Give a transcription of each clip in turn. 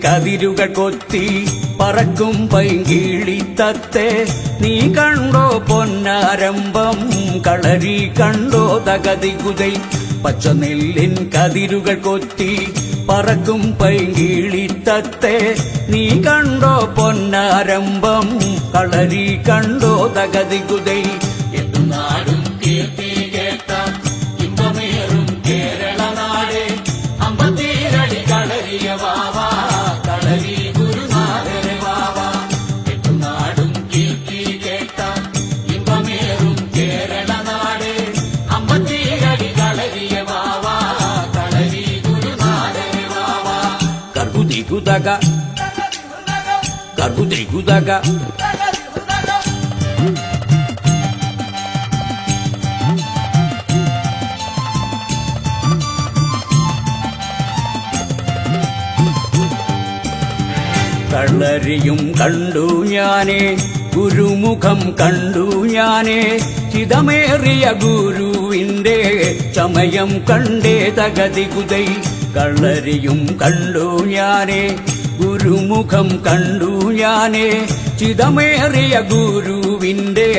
കതിരുകൾ കൊത്തി പറക്കും പൈങ്കിളിത്തത്തെ നീ കണ്ടോ പൊന്നാരംഭം കളരി കണ്ടോ തകതികുതൈ പച്ചനെല്ലിൻ കതിരുകൾ കൊത്തി പറക്കും പൈങ്കിളിത്തത്തെ നീ കണ്ടോ പൊന്നാരംഭം കളരി കണ്ടോ തകതികുതൈ നാടും കീർത്തി കേട്ട ഇമ്പമേറും കേരള നാട് അമ്പത്തീരടി കളരിയ വാവാ കളരി ഗുരുനാഥരെ വാവാ നാടും കീർത്തി കേട്ട ഇമ്പമേറും കേരള നാട് അമ്പത്തീരടി കളരിയ വാവാ കളരി ഗുരുനാഥരെ വാവാ കർബുദികുതക കർബുദികുതക കളരിയും കണ്ടു ഞാനേ ഗുരുമുഖം കണ്ടു ഞാനേ ചിതമേറിയ ഗുരുവിന്റെ ചമയം കണ്ടേ തകതികുതൈ കളരിയും കണ്ടു ഞാനേ ഗുരുമുഖം കണ്ടു ഞാനേ ചിതമേറിയ ഗുരുവിന്റെ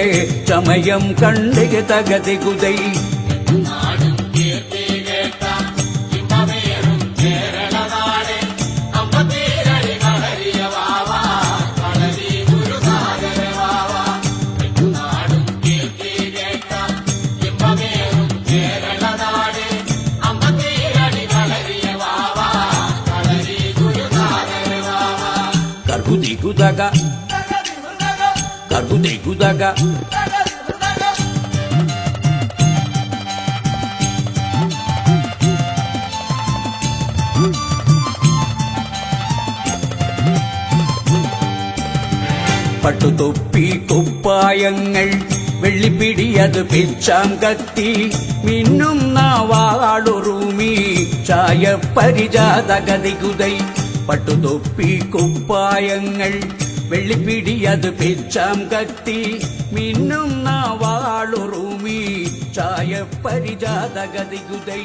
ചമയം കണ്ടേ തകതികുതൈ നാടും കീർത്തി കേട്ട ഇമ്പമേറും കേരള നാട് അമ്പത്തീരടി കളരിയ വാവാ കളരി ഗുരുനാഥരെ വാവാ നാടും കീർത്തി കേട്ട ഇമ്പമേറും കേരള നാട് അമ്പത്തീരടി കളരിയ വാവാ കളരി ഗുരുനാഥരെ വാവാ കർബുദികുതക കർബുദികുതക പട്ടുതൊപ്പി കുപ്പായങ്ങൾ വെള്ളിപ്പിടിയത് പിച്ചാം കത്തി മിന്നും നാവാളുറുമി ചായപ്പരിജാതകതികുതൈ പട്ടുതൊപ്പി കുപ്പായങ്ങൾ വെള്ളിപ്പിടിയത് പിച്ചാം കത്തി മിന്നും നാവാളുറുമി ചായപ്പരിജാതകതികുതൈ